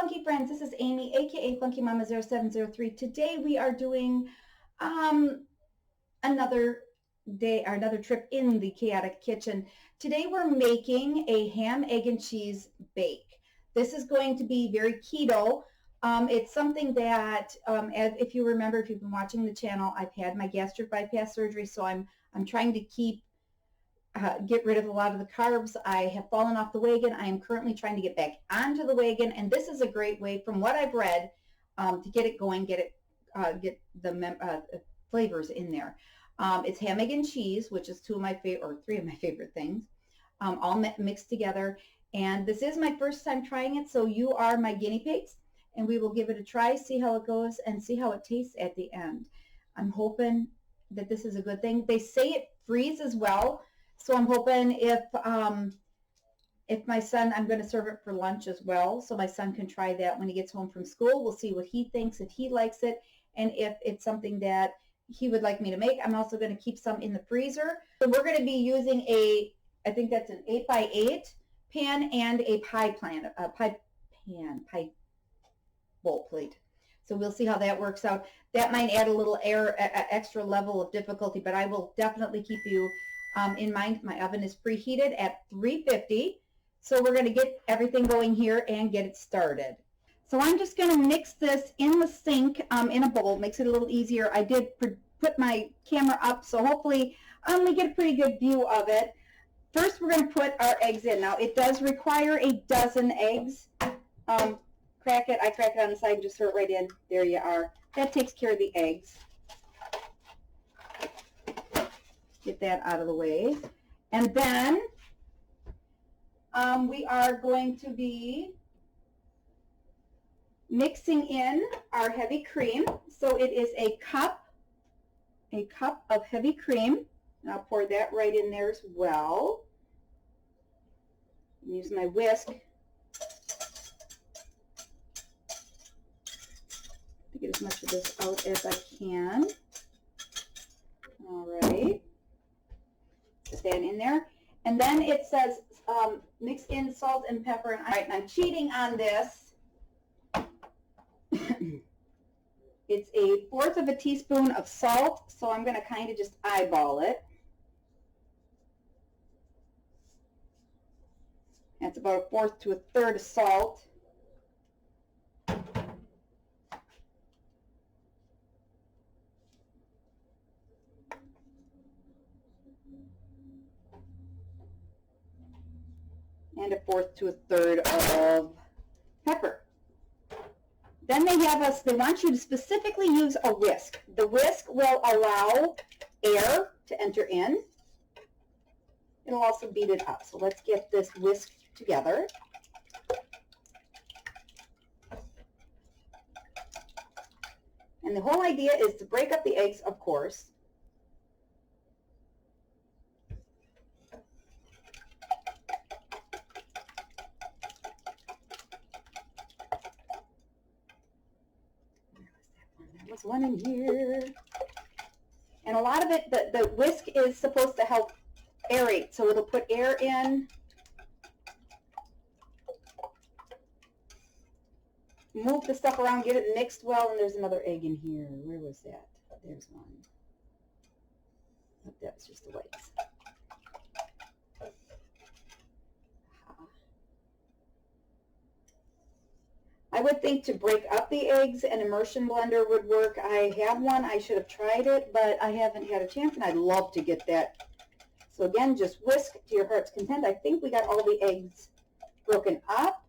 funky friends, this is Amy, aka Funky Mama 0703. Today we are doing another day or another trip in the chaotic kitchen. Today we're making a ham, egg, and cheese bake. This is going to be very keto. It's something that, if you remember, if you've been watching the channel, I've had my gastric bypass surgery, so I'm trying to get rid of a lot of the carbs. I have fallen off the wagon. I am currently trying to get back onto the wagon, and this is a great way, from what I've read, to get it going, get the flavors in there. It's ham, egg, and cheese, which is three of my favorite things, all mixed together. And this is my first time trying it, so you are my guinea pigs, and we will give it a try, see how it goes, and see how it tastes at the end. I'm hoping that this is a good thing. They say it freezes well. So I'm hoping if my son, I'm going to serve it for lunch as well, so my son can try that when he gets home from school. We'll see what he thinks, if he likes it, and if it's something that he would like me to make. I'm also going to keep some in the freezer. So we're going to be using I think that's an 8x8 pan and a pie bowl plate. So we'll see how that works out. That might add a little extra level of difficulty, but I will definitely keep you in mind. My oven is preheated at 350. So we're going to get everything going here and get it started. So I'm just going to mix this in the sink in a bowl. Makes it a little easier. I did put my camera up, so hopefully we get a pretty good view of it. First, we're going to put our eggs in. Now, it does require a dozen eggs. Crack it. I crack it on the side and just throw it right in. There you are. That takes care of the eggs. Get that out of the way. And then we are going to be mixing in our heavy cream. So it is a cup of heavy cream. And I'll pour that right in there as well. Use my whisk to get as much of this out as I can. All right. Stand in there. And then it says mix in salt and pepper. All right, and I'm cheating on this. It's 1/4 of a teaspoon of salt, so I'm going to kind of just eyeball it. That's about 1/4 to 1/3 of salt. And 1/4 to 1/3 of pepper. Then they want you to specifically use a whisk. The whisk will allow air to enter in. It'll also beat it up. So let's get this whisk together. And the whole idea is to break up the eggs, of course. There was one in here. And a lot of it, the whisk is supposed to help aerate, so it'll put air in. Move the stuff around, get it mixed well, and there's another egg in here. Where was that? There's one. Oh, that was just the whites. I would think to break up the eggs, an immersion blender would work. I have one. I should have tried it, but I haven't had a chance, and I'd love to get that. So again, just whisk to your heart's content. I think we got all the eggs broken up.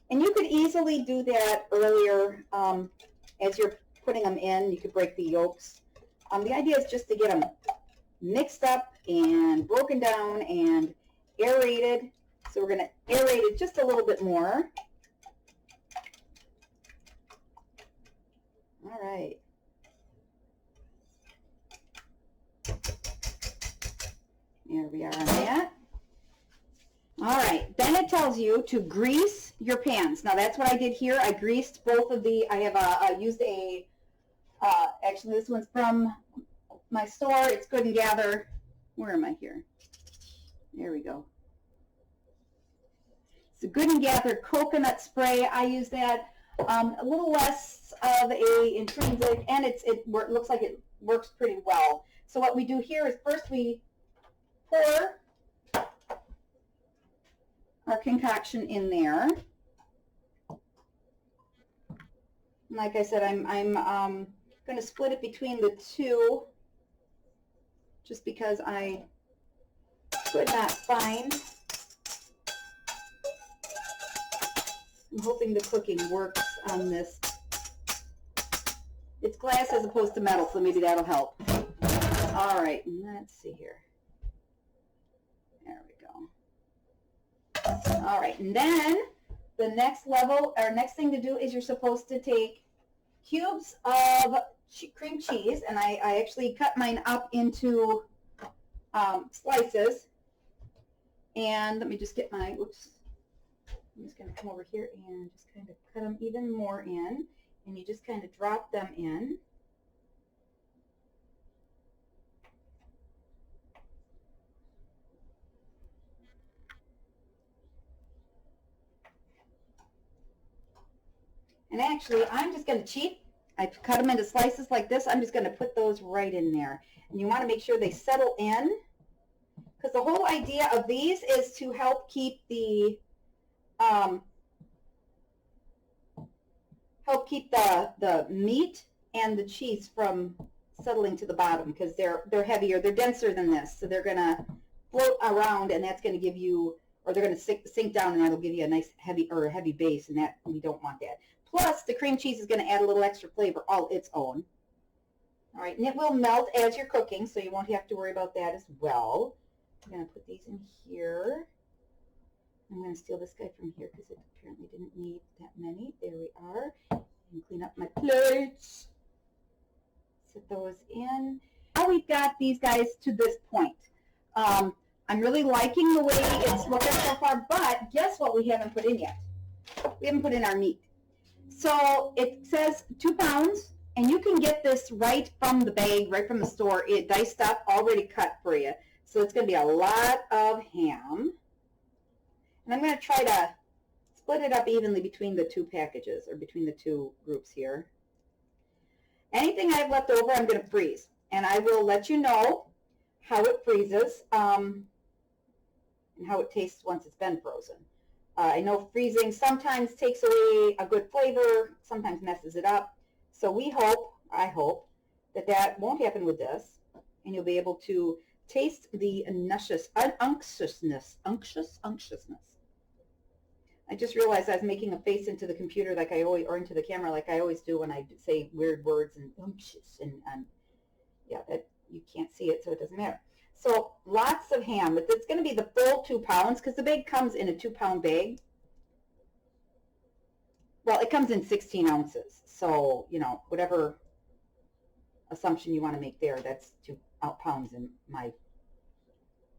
And you could easily do that earlier as you're putting them in. You could break the yolks. The idea is just to get them mixed up and broken down and aerated. So we're going to aerate it just a little bit more. All right. There we are on that. All right. Then it tells you to grease your pans. Now that's what I did here. I greased both of the. I have used a. Actually, this one's from my store. It's Good and Gather. Where am I here? There we go. the Good and Gather coconut spray. I use that. A little less of a intrinsic, and it looks like it works pretty well. So what we do here is first we pour our concoction in there. Like I said, I'm going to split it between the two just because I could not find. I'm hoping the cooking works on this. It's glass as opposed to metal, so maybe that'll help. All right, let's see here. There we go. All right, and then the next level, or next thing to do is you're supposed to take cubes of cream cheese, and I actually cut mine up into slices. And let me just get my, oops. I'm just going to come over here and just kind of cut them even more in, and you just kind of drop them in. And actually, I'm just going to cheat. I've cut them into slices like this. I'm just going to put those right in there. And you want to make sure they settle in, because the whole idea of these is to help keep the meat and the cheese from settling to the bottom, because they're heavier, they're denser than this, so they're going to float around, and that's going to give you, or they're going to sink down, and that'll give you a nice heavy base, and that we don't want that. Plus, the cream cheese is going to add a little extra flavor all its own. All right, and it will melt as you're cooking, so you won't have to worry about that as well. I'm going to put these in here. I'm going to steal this guy from here because it apparently didn't need that many. There we are. And clean up my plates. Set those in. Now we've got these guys to this point. I'm really liking the way it's looking so far, but guess what we haven't put in yet? We haven't put in our meat. So it says 2 pounds, and you can get this right from the bag, right from the store. It diced up, already cut for you. So it's going to be a lot of ham. And I'm going to try to split it up evenly between the 2 packages, or between the 2 groups here. Anything I have left over, I'm going to freeze. And I will let you know how it freezes and how it tastes once it's been frozen. I know freezing sometimes takes away a good flavor, sometimes messes it up. So I hope, that won't happen with this, and you'll be able to taste the unctuousness. I just realized I was making a face into the computer like I always, or into the camera like I always do when I say weird words and unctuous, and yeah, that you can't see it, so it doesn't matter. So lots of ham, but it's going to be the full 2 pounds because the bag comes in a 2-pound bag. Well, it comes in 16 ounces, so you know, whatever assumption you want to make there, that's 2 pounds in my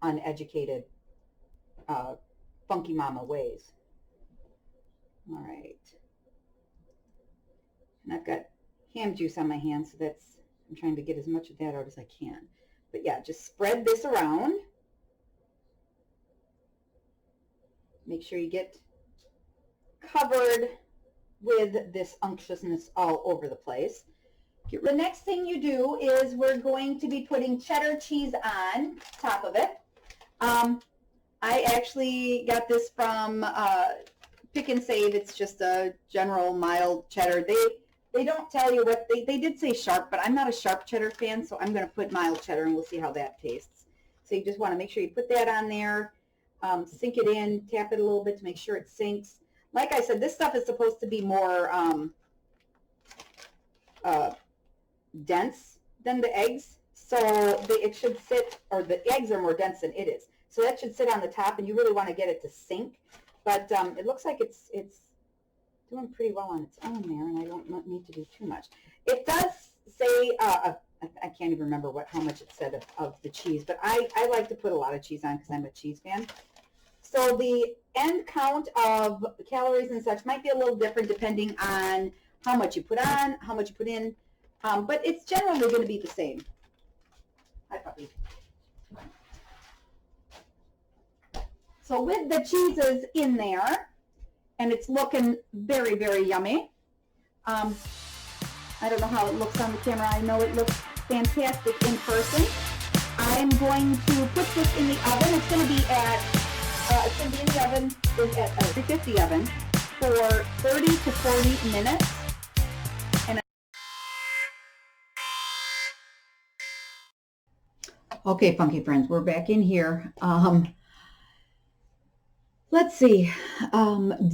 uneducated, funky mama ways. All right, and I've got ham juice on my hands, so I'm trying to get as much of that out as I can. But yeah, just spread this around. Make sure you get covered with this unctuousness all over the place. The next thing you do is we're going to be putting cheddar cheese on top of it. I actually got this from Pick and Save. It's just a general mild cheddar. They don't tell you what, they did say sharp, but I'm not a sharp cheddar fan, so I'm going to put mild cheddar, and we'll see how that tastes. So you just want to make sure you put that on there, sink it in, tap it a little bit to make sure it sinks. Like I said, this stuff is supposed to be more dense than the eggs, so it should sit, or the eggs are more dense than it is. So that should sit on the top, and you really want to get it to sink. But it looks like it's doing pretty well on its own there, and I don't need to do too much. It does say, I can't even remember how much it said of the cheese, but I like to put a lot of cheese on because I'm a cheese fan. So the end count of calories and such might be a little different depending on how much you put on, how much you put in, but it's generally going to be the same. Hi, puppy. So with the cheeses in there, and it's looking very, very yummy. I don't know how it looks on the camera. I know it looks fantastic in person. I'm going to put this in the oven. It's going to be in the oven at a 350 oven for 30 to 40 minutes. And okay, funky friends, we're back in here. Let's see.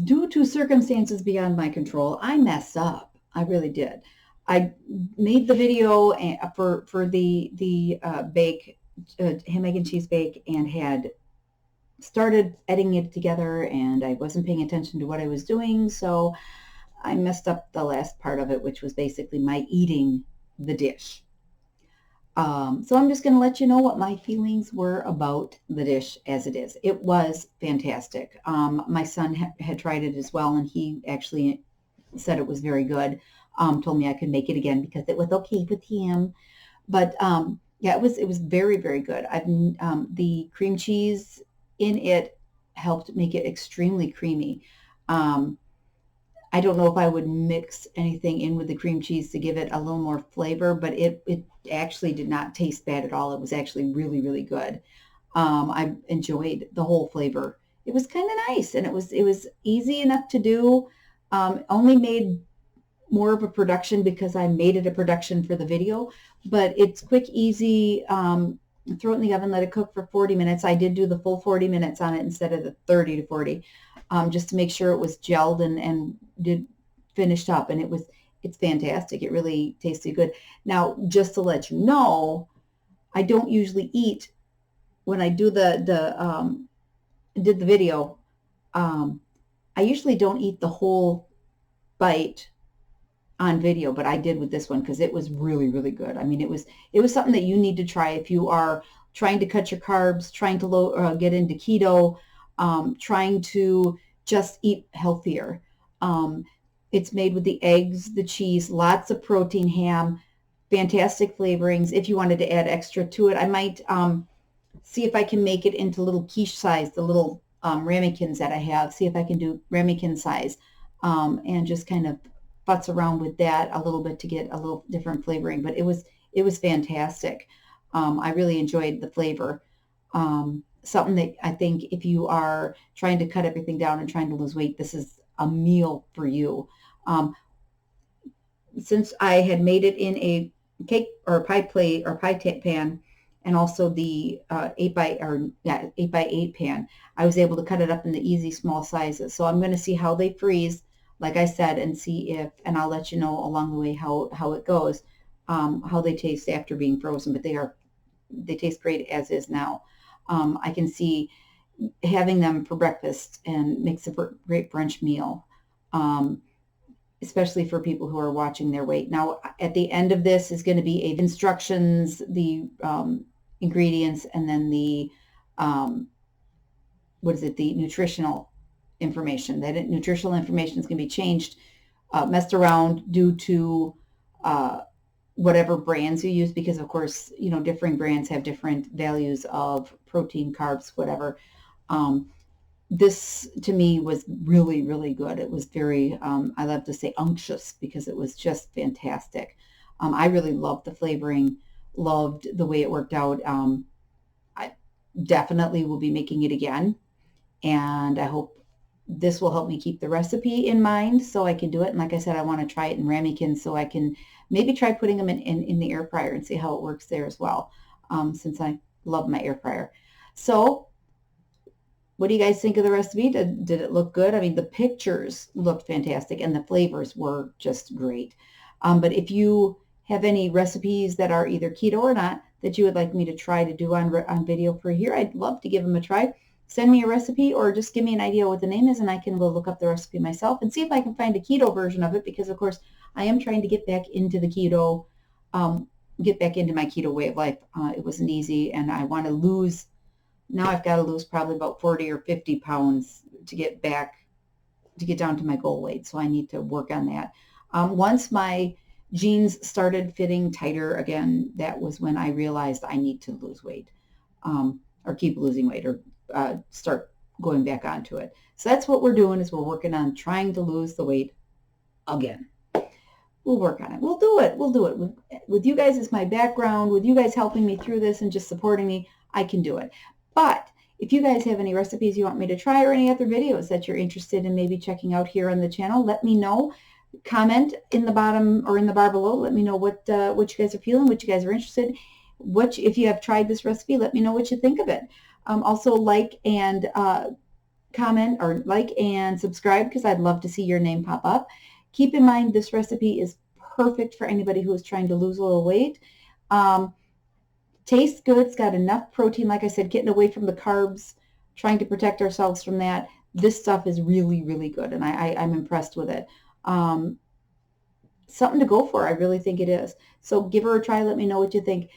Due to circumstances beyond my control, I messed up. I really did. I made the video for the bake, ham, egg, and cheese bake, and had started editing it together, and I wasn't paying attention to what I was doing, so I messed up the last part of it, which was basically my eating the dish. So I'm just going to let you know what my feelings were about the dish as it is. It was fantastic. My son had tried it as well, and he actually said it was very good. Told me I could make it again because it was okay with him. But yeah, it was very, very good. The cream cheese in it helped make it extremely creamy. I don't know if I would mix anything in with the cream cheese to give it a little more flavor, but it actually did not taste bad at all. It was actually really, really good. I enjoyed the whole flavor. It was kind of nice, and it was easy enough to do. Only made more of a production because I made it a production for the video, but it's quick, easy. Throw it in the oven, let it cook for 40 minutes. I did do the full 40 minutes on it instead of the 30 to 40, just to make sure it was gelled and did finished up. And it's fantastic. It really tasted good. Now, just to let you know, I don't usually eat when I do did the video. I usually don't eat the whole bite on video, but I did with this one because it was really, really good. I mean, it was something that you need to try if you are trying to cut your carbs, trying to get into keto, trying to just eat healthier. It's made with the eggs, the cheese, lots of protein, ham, fantastic flavorings. If you wanted to add extra to it, I might see if I can make it into little quiche size, the little ramekins that I have, see if I can do ramekin size, and just kind of futz around with that a little bit to get a little different flavoring. But it was fantastic. I really enjoyed the flavor. Something that I think if you are trying to cut everything down and trying to lose weight, this is a meal for you. Since I had made it in a cake or pie plate or pie pan, and also the 8x8 pan, I was able to cut it up into easy small sizes. So I'm going to see how they freeze, like I said, and see if, and I'll let you know along the way how it goes, how they taste after being frozen. But they taste great as is now. I can see having them for breakfast and makes a great brunch meal, especially for people who are watching their weight. Now, at the end of this is going to be instructions, the ingredients, and then the the nutritional information. That nutritional information is going to be changed, messed around due to whatever brands you use, because of course, differing brands have different values of protein, carbs, whatever. This to me was really, really good. It was very, I love to say unctuous, because it was just fantastic. I really loved the flavoring, loved the way it worked out. I definitely will be making it again, and I hope this will help me keep the recipe in mind so I can do it. And like I said, I want to try it in ramekins so I can maybe try putting them in the air fryer and see how it works there as well, since I love my air fryer. So what do you guys think of the recipe? Did it look good? I mean, the pictures looked fantastic and the flavors were just great. But if you have any recipes that are either keto or not that you would like me to try to do on video for here, I'd love to give them a try. Send me a recipe or just give me an idea what the name is, and I can go look up the recipe myself and see if I can find a keto version of it, because of course I am trying to get back into the keto, get back into my keto way of life. It wasn't easy, and I want to lose. Now I've got to lose probably about 40 or 50 pounds to get down to my goal weight. So I need to work on that. Once my jeans started fitting tighter again, that was when I realized I need to lose weight, or keep losing weight, or start going back onto it. So that's what we're doing, is we're working on trying to lose the weight again. We'll work on it. We'll do it. We'll do it. With you guys as my background, with you guys helping me through this and just supporting me, I can do it. But if you guys have any recipes you want me to try or any other videos that you're interested in maybe checking out here on the channel, let me know. Comment in the bottom or in the bar below. Let me know what you guys are feeling, what you guys are interested in. If you have tried this recipe, let me know what you think of it. Also like and comment, or like and subscribe, because I'd love to see your name pop up. Keep in mind, this recipe is perfect for anybody who is trying to lose a little weight. Tastes good. It's got enough protein. Like I said, getting away from the carbs, trying to protect ourselves from that. This stuff is really, really good, and I'm impressed with it. Something to go for. I really think it is. So give her a try. Let me know what you think.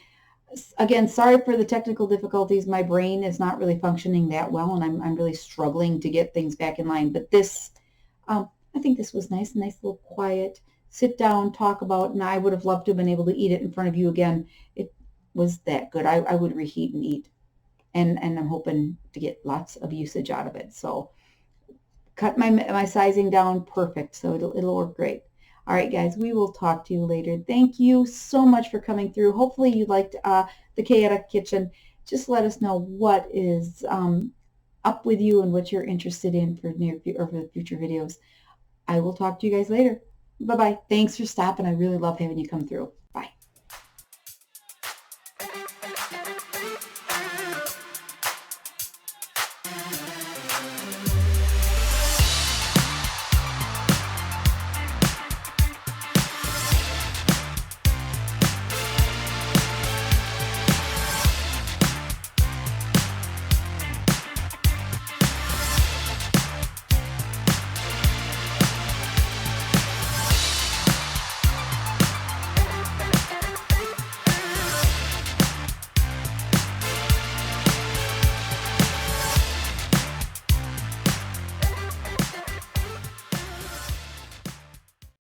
Again, sorry for the technical difficulties. My brain is not really functioning that well, and I'm really struggling to get things back in line. But this, I think this was nice little quiet, sit down, talk about, and I would have loved to have been able to eat it in front of you again. It was that good. I would reheat and eat, and I'm hoping to get lots of usage out of it. So cut my sizing down perfect, so it'll work great. All right, guys, we will talk to you later. Thank you so much for coming through. Hopefully you liked the Chaotic Kitchen. Just let us know what is up with you and what you're interested in for for future videos. I will talk to you guys later. Bye-bye. Thanks for stopping. I really love having you come through.